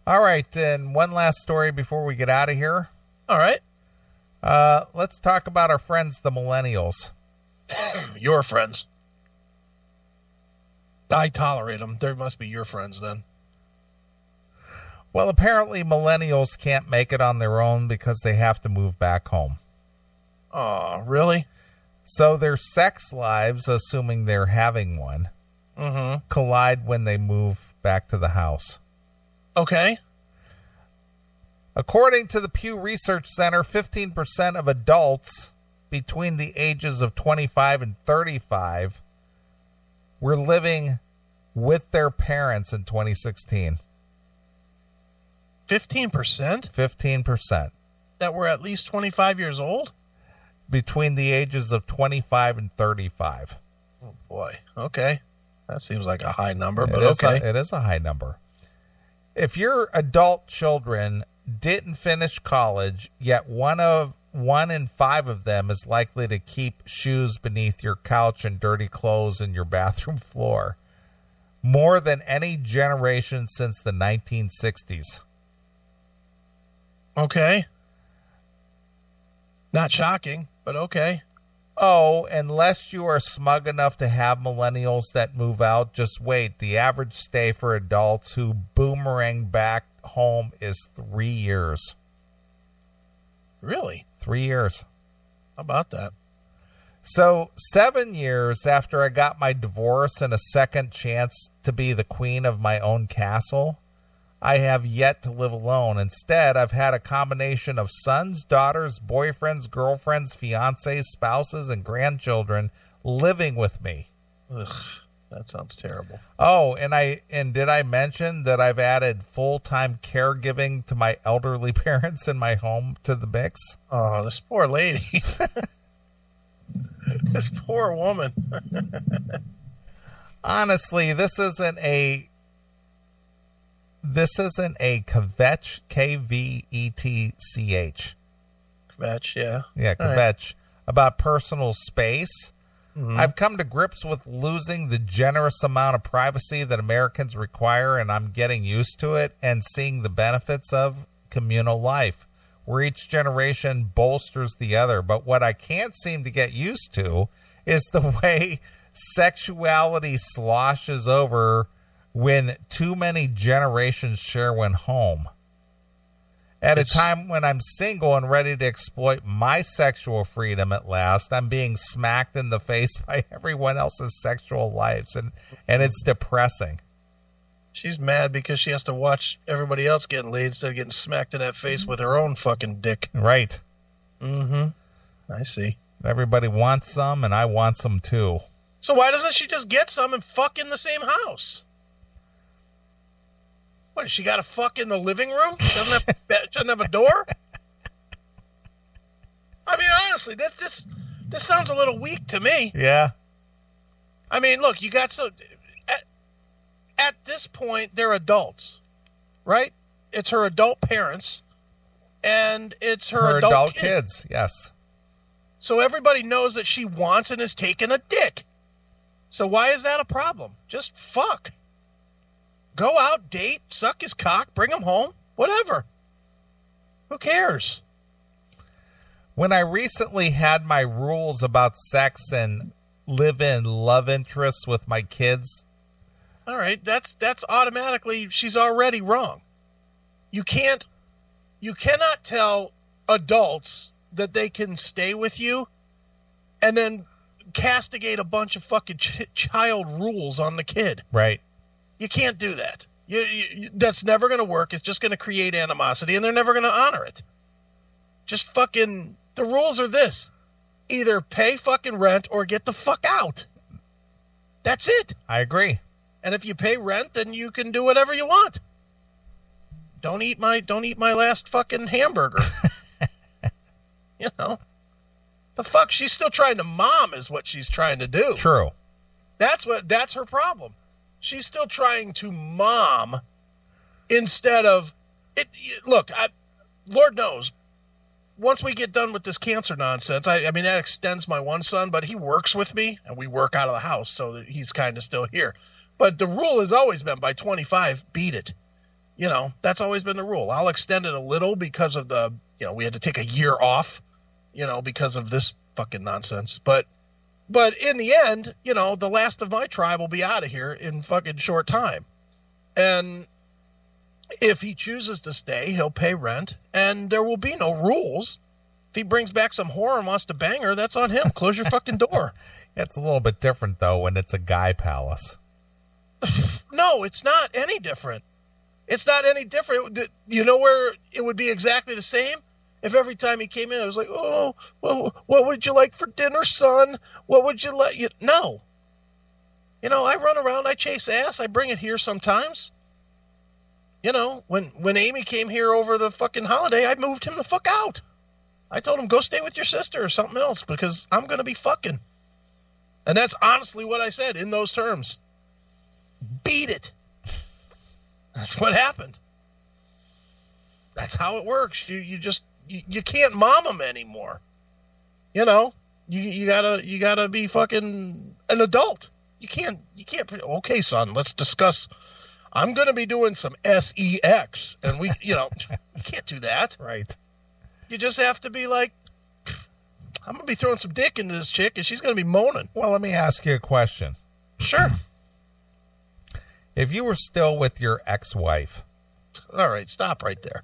All right, and one last story before we get out of here. All right. Let's talk about our friends, the Millennials. Your friends. I tolerate them. They must be your friends then. Well, apparently Millennials can't make it on their own because they have to move back home. Oh, really? So their sex lives, assuming they're having one, collide when they move back to the house. Okay. According to the Pew Research Center, 15% of adults between the ages of 25 and 35 were living with their parents in 2016. 15%? 15%. That were at least 25 years old? Between the ages of 25 and 35. Oh, boy. Okay. That seems like a high number, but okay. It is a high number. If your adult children didn't finish college, yet one in 5 of them is likely to keep shoes beneath your couch and dirty clothes in your bathroom floor, more than any generation since the 1960s. Okay. Not shocking, but okay. Oh, unless you are smug enough to have millennials that move out, just wait. The average stay for adults who boomerang back home is 3 years. Really? 3 years. How about that? So 7 years after I got my divorce and a second chance to be the queen of my own castle, I have yet to live alone. Instead, I've had a combination of sons, daughters, boyfriends, girlfriends, fiancés, spouses, and grandchildren living with me. Ugh, that sounds terrible. Oh, and did I mention that I've added full-time caregiving to my elderly parents in my home to the mix? Oh, this poor lady. This poor woman. Honestly, this isn't a kvetch, Kvetch. Kvetch, yeah. Yeah, kvetch. Right. About personal space. Mm-hmm. I've come to grips with losing the generous amount of privacy that Americans require, and I'm getting used to it and seeing the benefits of communal life, where each generation bolsters the other. But what I can't seem to get used to is the way sexuality sloshes over when too many generations share one home. At a time when I'm single and ready to exploit my sexual freedom at last, I'm being smacked in the face by everyone else's sexual lives, and it's depressing. She's mad because she has to watch everybody else getting laid instead of getting smacked in that face with her own fucking dick. Right. Mm-hmm. I see. Everybody wants some, and I want some too. So why doesn't she just get some and fuck in the same house? What, does she got to fuck in the living room? Doesn't have a door? I mean, honestly, this sounds a little weak to me. Yeah. I mean, look, you got so... At this point, they're adults, right? It's her adult parents, and it's her adult kids. Yes. So everybody knows that she wants and is taking a dick. So why is that a problem? Just fuck. Go out, date, suck his cock, bring him home, whatever. Who cares? When I recently had my rules about sex and live-in love interests with my kids... All right, that's automatically, she's already wrong. You cannot tell adults that they can stay with you and then castigate a bunch of fucking child rules on the kid. Right. You can't do that. That's never going to work. It's just going to create animosity, and they're never going to honor it. Just fucking, the rules are this. Either pay fucking rent or get the fuck out. That's it. I agree. And if you pay rent, then you can do whatever you want. Don't eat my last fucking hamburger. You know, the fuck, she's still trying to mom is what she's trying to do. True. That's her problem. She's still trying to mom instead of it. Look, Lord knows, once we get done with this cancer nonsense, I mean, that extends my one son, but he works with me and we work out of the house, so that he's kind of still here. But the rule has always been by 25, beat it. That's always been the rule. I'll extend it a little because of we had to take a year off, because of this fucking nonsense. But in the end, the last of my tribe will be out of here in fucking short time. And if he chooses to stay, he'll pay rent, and there will be no rules. If he brings back some whore and wants to bang her, that's on him. Close your fucking door. It's a little bit different, though, when it's a guy palace. No, it's not any different. It's not any different. You know where it would be exactly the same? If every time he came in, I was like, oh, well, what would you like for dinner, son? What would you like? No. I run around, I chase ass, I bring it here sometimes. When Amy came here over the fucking holiday, I moved him the fuck out. I told him, go stay with your sister or something else because I'm going to be fucking. And that's honestly what I said in those terms. Beat it. That's what happened. That's how it works. You can't mom them anymore. You gotta be fucking an adult. You can't. Okay, son, let's discuss. I'm going to be doing some sex, and you can't do that. Right. You just have to be like, I'm going to be throwing some dick into this chick, and she's going to be moaning. Well, let me ask you a question. Sure. If you were still with your ex-wife. All right, stop right there.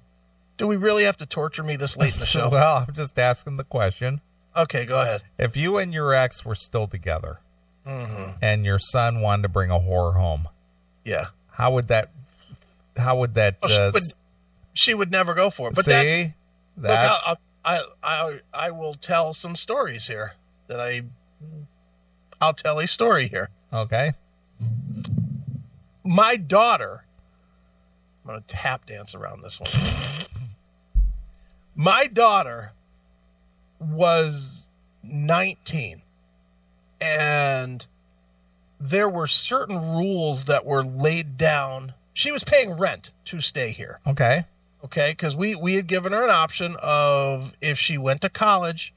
Do we really have to torture me this late in the show? Well, I'm just asking the question. Okay, go ahead. If you and your ex were still together, mm-hmm. and your son wanted to bring a whore home, yeah, how would that? She would never go for it. But see, look, I will tell some stories here. I'll tell a story here. Okay. My daughter, I'm going to tap dance around this one. My daughter was 19, and there were certain rules that were laid down. She was paying rent to stay here. Okay. Okay, because we had given her an option of if she went to college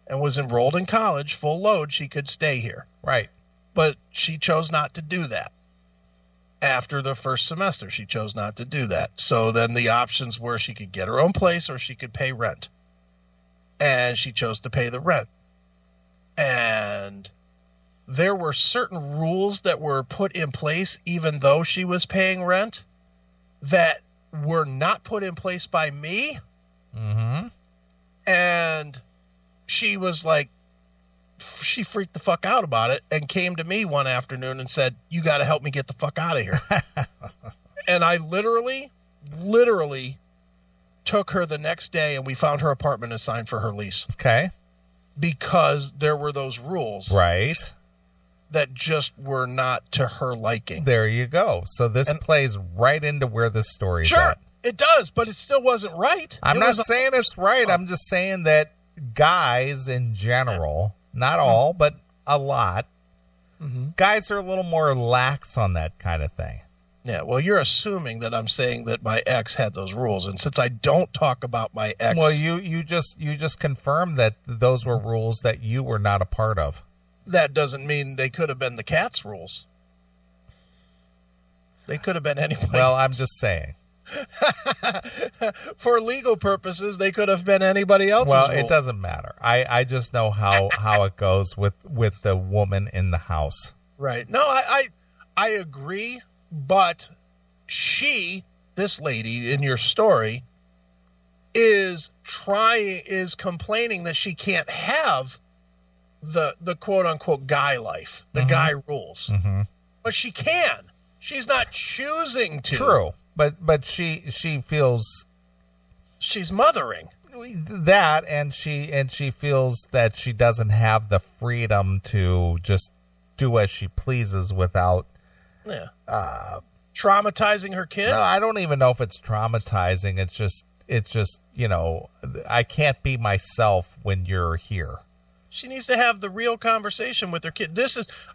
and was enrolled in college, full load, she could stay here. Right. But she chose not to do that. After the first semester, she chose not to do that. So then the options were she could get her own place or she could pay rent. And she chose to pay the rent. And there were certain rules that were put in place, even though she was paying rent, that were not put in place by me. Mm-hmm. And she was like, she freaked the fuck out about it and came to me one afternoon and said, you got to help me get the fuck out of here. And I literally took her the next day and we found her apartment and signed for her lease. Okay. Because there were those rules. Right. That just were not to her liking. There you go. So this plays right into where this story's sure, at. It does, but it still wasn't right. I'm not saying it's right. I'm just saying that guys in general, not all, but a lot, guys are a little more lax on that kind of thing. Yeah, well, you're assuming that I'm saying that my ex had those rules, and since I don't talk about my ex, well, you just confirmed that those were rules that you were not a part of. That doesn't mean they could have been the cat's rules. They could have been anybody. Well, I'm just saying. For legal purposes, they could have been anybody else's Well, rules. it doesn't matter. I just know how it goes with the woman in the house. Right. No, I agree, but this lady in your story, is complaining that she can't have the quote unquote guy life, the guy rules. Mm-hmm. But she can. She's not choosing to. True. But she feels she's mothering that, and she feels that she doesn't have the freedom to just do as she pleases without traumatizing her kid. No, I don't even know if it's traumatizing. It's just I can't be myself when you're here. She needs to have the real conversation with her kid.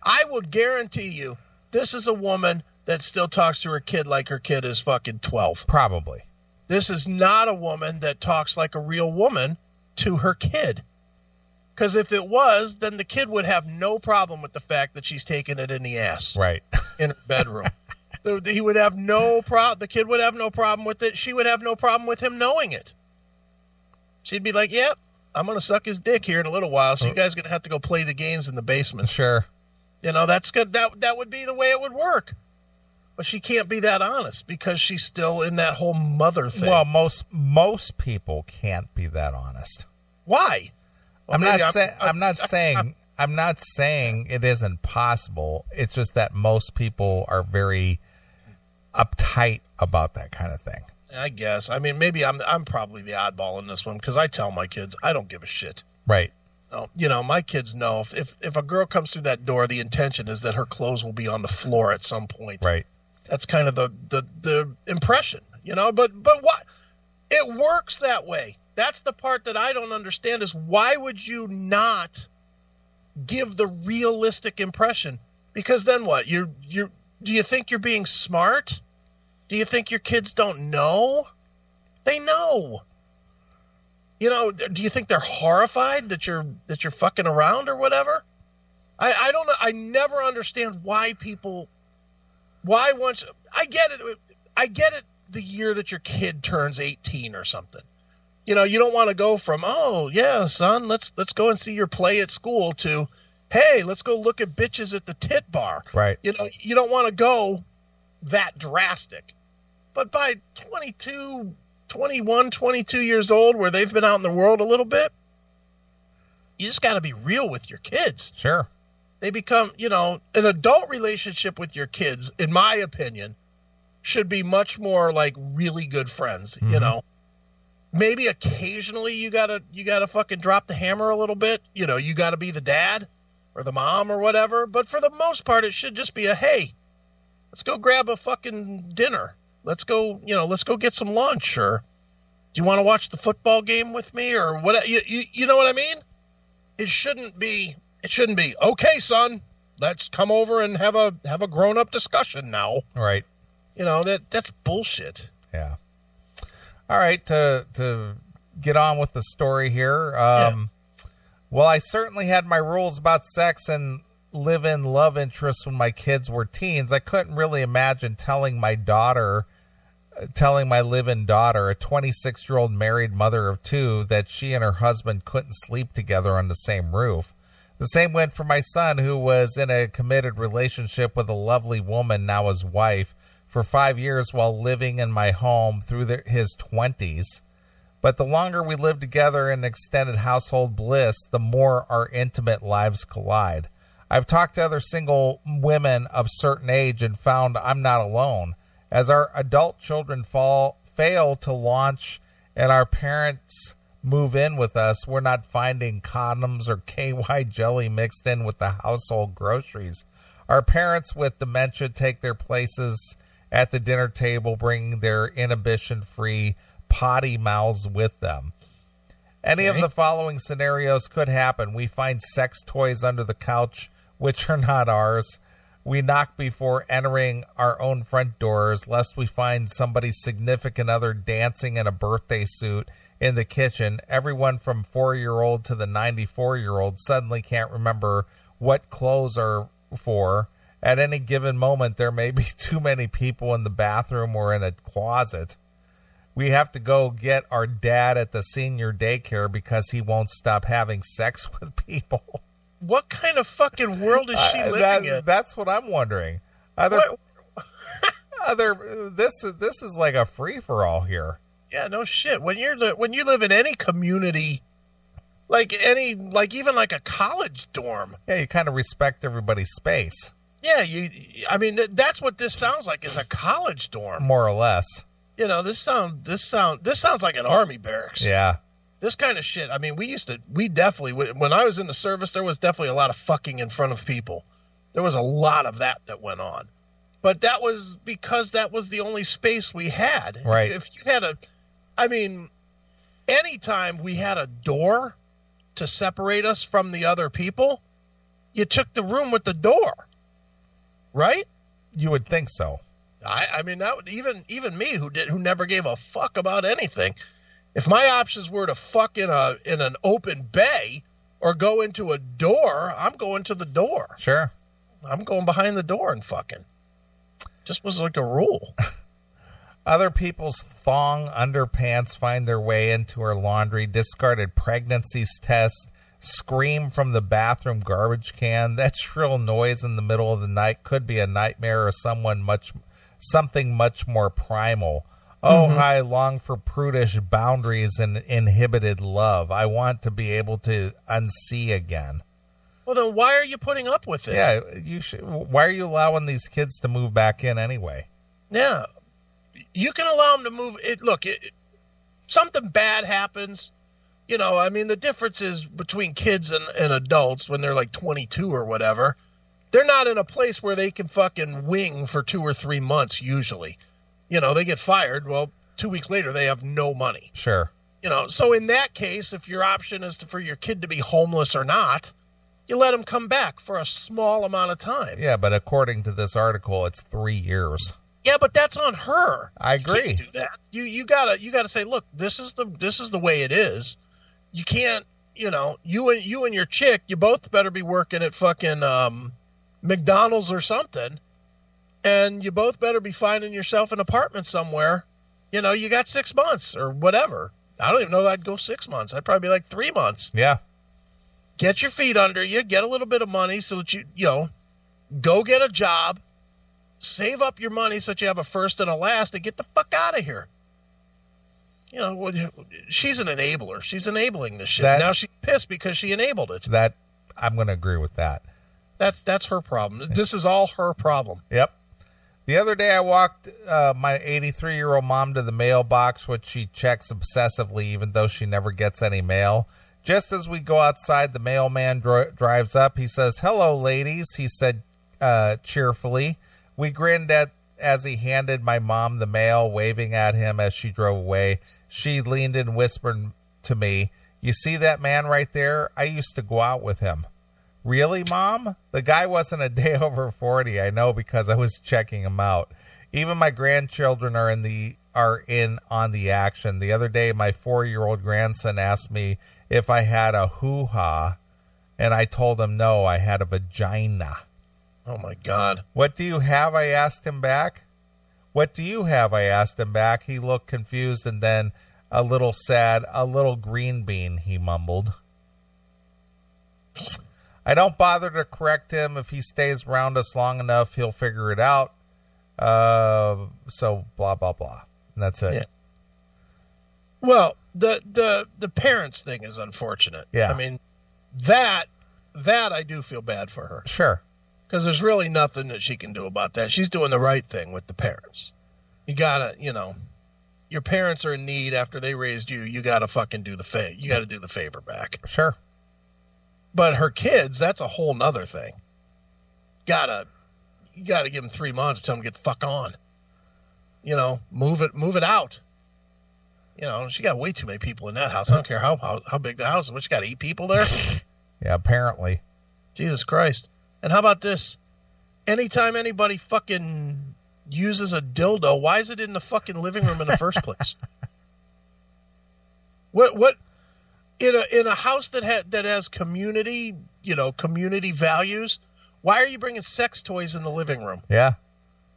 I will guarantee you, this is a woman that still talks to her kid like her kid is fucking 12. Probably. This is not a woman that talks like a real woman to her kid. Because if it was, then the kid would have no problem with the fact that she's taking it in the ass. Right. In her bedroom. He would have no problem. The kid would have no problem with it. She would have no problem with him knowing it. She'd be like, "Yep, I'm gonna suck his dick here in a little while. So you guys are gonna have to go play the games in the basement." Sure. That's good. That would be the way it would work. But she can't be that honest because she's still in that whole mother thing. Well, most people can't be that honest. Why? Well, I'm not saying it isn't possible. It's just that most people are very uptight about that kind of thing. I guess. I mean, maybe I'm probably the oddball in this one because I tell my kids I don't give a shit. Right. No, my kids know if a girl comes through that door, the intention is that her clothes will be on the floor at some point. Right. That's kind of the impression, But what? It works that way. That's the part that I don't understand is why would you not give the realistic impression? Because then what? Do you think you're being smart? Do you think your kids don't know? They know. Do you think they're horrified that you're fucking around or whatever? I don't know. I never understand why people. Why once I get it the year that your kid turns 18 or something. You don't want to go from, "Oh, yeah, son, let's go and see your play at school" to, "Hey, let's go look at bitches at the tit bar." Right. You don't want to go that drastic. But by 22 years old, where they've been out in the world a little bit, you just got to be real with your kids. Sure. They become, an adult relationship with your kids, in my opinion, should be much more like really good friends, Maybe occasionally you gotta fucking drop the hammer a little bit. You gotta be the dad or the mom or whatever. But for the most part, it should just be a, "Hey, let's go grab a fucking dinner. Let's go get some lunch. Or do you want to watch the football game with me or what?" You know what I mean? It shouldn't be, "Okay, son, let's come over and have a grown-up discussion now." Right. That's bullshit. Yeah. All right, to get on with the story here. Well, I certainly had my rules about sex and live-in love interests when my kids were teens. I couldn't really imagine telling my live-in daughter, a 26-year-old married mother of two, that she and her husband couldn't sleep together on the same roof. The same went for my son, who was in a committed relationship with a lovely woman, now his wife, for 5 years while living in my home through his 20s. But the longer we live together in extended household bliss, the more our intimate lives collide. I've talked to other single women of certain age and found I'm not alone. As our adult children fail to launch and our parents move in with us, we're not finding condoms or KY jelly mixed in with the household groceries. Our parents with dementia take their places at the dinner table, bringing their inhibition-free potty mouths with them. Any of the following scenarios could happen. We find sex toys under the couch, which are not ours. We knock before entering our own front doors, lest we find somebody's significant other dancing in a birthday suit in the kitchen. Everyone from 4-year-old to the 94-year-old suddenly can't remember what clothes are for. At any given moment, there may be too many people in the bathroom or in a closet. We have to go get our dad at the senior daycare because he won't stop having sex with people. What kind of fucking world is she living in? That's what I'm wondering. This is like a free-for-all here. Yeah, no shit. When you live in any community, even like a college dorm. Yeah, you kind of respect everybody's space. Yeah, that's what this sounds like, is a college dorm. More or less. This sounds like an army barracks. Yeah. This kind of shit. I mean, we definitely, when I was in the service, there was definitely a lot of fucking in front of people. There was a lot of that went on. But that was because that was the only space we had. Right. If you had anytime we had a door to separate us from the other people, you took the room with the door. Right? You would think so. I mean, that would even me who never gave a fuck about anything. If my options were to fuck in an open bay or go into a door, I'm going to the door. Sure. I'm going behind the door and fucking. Just was like a rule. Other people's thong underpants find their way into her laundry. Discarded pregnancies test. Scream from the bathroom garbage can. That shrill noise in the middle of the night could be a nightmare or something much more primal. Oh, I long for prudish boundaries and inhibited love. I want to be able to unsee again. Well, then why are you putting up with it? Yeah, you should. Why are you allowing these kids to move back in anyway? Yeah, you can allow them to move. Something bad happens. I mean, the difference is between kids and adults when they're like 22 or whatever. They're not in a place where they can fucking wing for 2 or 3 months usually. They get fired. Well, 2 weeks later, they have no money. Sure. So in that case, if your option is for your kid to be homeless or not, you let them come back for a small amount of time. Yeah, but according to this article, it's 3 years. Yeah, but that's on her. I agree. You can't do that. You gotta say, look, this is the way it is. You can't, you and your chick, you both better be working at fucking McDonald's or something. And you both better be finding yourself an apartment somewhere. You got 6 months or whatever. I don't even know that I'd go 6 months. I'd probably be like 3 months. Yeah. Get your feet under you. Get a little bit of money so that you go get a job. Save up your money so that you have a first and a last and get the fuck out of here. She's an enabler. She's enabling this shit. Now she's pissed because she enabled it. That I'm going to agree with that. That's her problem. This is all her problem. Yep. The other day I walked my 83-year-old mom to the mailbox, which she checks obsessively, even though she never gets any mail. Just as we go outside, the mailman drives up. He says, "Hello, ladies," he said cheerfully. We grinned as he handed my mom the mail, waving at him as she drove away. She leaned and whispered to me, "You see that man right there? I used to go out with him." "Really, Mom?" The guy wasn't a day over 40. I know because I was checking him out. Even my grandchildren are in on the action. The other day, my 4-year-old grandson asked me if I had a hoo-ha, and I told him no, I had a vagina. Oh, my God. "What do you have?" I asked him back. "What do you have?" I asked him back. He looked confused and then a little sad. "A little green bean," he mumbled. I don't bother to correct him. If he stays around us long enough, he'll figure it out. So blah, blah, blah. And that's it. Yeah. Well, the parents thing is unfortunate. Yeah. I mean, that I do feel bad for her. Sure. Because there's really nothing that she can do about that. She's doing the right thing with the parents. You gotta, your parents are in need after they raised you. You gotta fucking do the favor. You gotta do the favor back. Sure. But her kids, that's a whole nother thing. You gotta give them 3 months, tell them to get the fuck on. Move it out. She got way too many people in that house. I don't care how big the house is. What, she got 8 people there? Yeah, apparently. Jesus Christ. And how about this? Anytime anybody fucking uses a dildo, why is it in the fucking living room in the first place? What? In a house that has community, community values, why are you bringing sex toys in the living room? Yeah.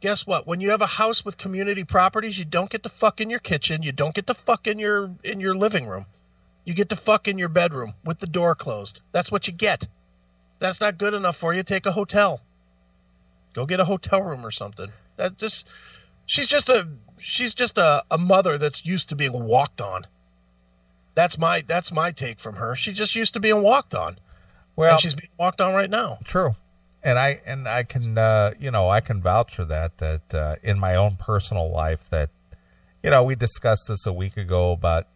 Guess what? When you have a house with community properties, you don't get to fuck in your kitchen. You don't get to fuck in your living room. You get to fuck in your bedroom with the door closed. That's what you get. That's not good enough for you. Take a hotel. Go get a hotel room or something. She's just a mother that's used to being walked on. That's my take from her. She's just used to being walked on. Well, and she's being walked on right now. True. And I can I can vouch for that in my own personal life that we discussed this a week ago about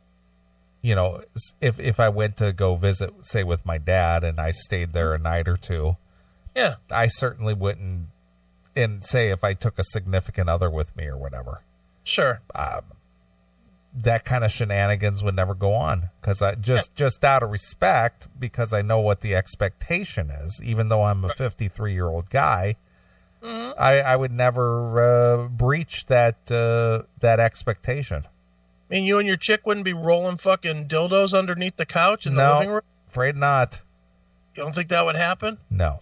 if I went to go visit, say, with my dad and I stayed there a night or two, yeah, I certainly wouldn't, and say if I took a significant other with me or whatever. Sure. That kind of shenanigans would never go on because I just out of respect, because I know what the expectation is, even though I'm a 53-year-old guy, mm-hmm. I would never breach that expectation. I mean, you and your chick wouldn't be rolling fucking dildos underneath the couch in the living room? Afraid not. You don't think that would happen? No.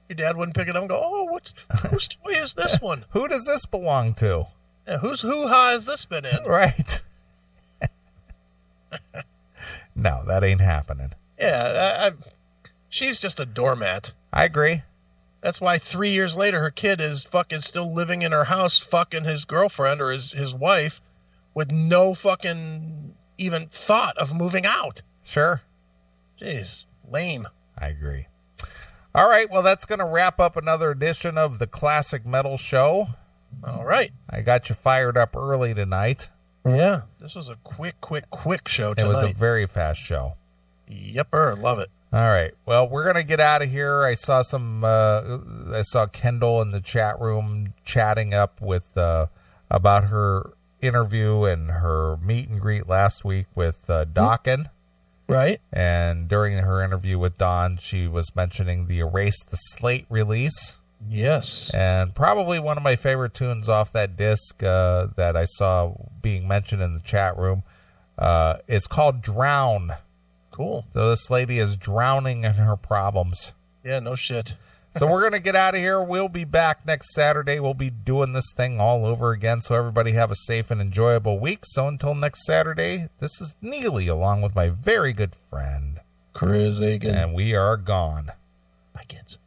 Your dad wouldn't pick it up and go, oh, whose toy is this one? Who does this belong to? Yeah, whose hoo-ha has this been in? Right. No, that ain't happening. Yeah, she's just a doormat. I agree. That's why 3 years later, her kid is fucking still living in her house, fucking his girlfriend or his wife, with no fucking even thought of moving out. Sure. Jeez, lame. I agree. All right, well, that's going to wrap up another edition of the Classic Metal Show. All right. I got you fired up early tonight. Yeah, this was a quick show tonight. It was a very fast show. Yepper, love it. All right, well, we're going to get out of here. I saw Kendall in the chat room chatting up with about her interview and her meet and greet last week with Dawkins. Right. And during her interview with Dawn, she was mentioning the Erase the Slate release. Yes. And probably one of my favorite tunes off that disc that I saw being mentioned in the chat room is called Drown. Cool. So this lady is drowning in her problems. Yeah, no shit. So we're going to get out of here. We'll be back next Saturday. We'll be doing this thing all over again. So everybody have a safe and enjoyable week. So until next Saturday, this is Neely along with my very good friend Chris Aiken. And we are gone. Bye, kids.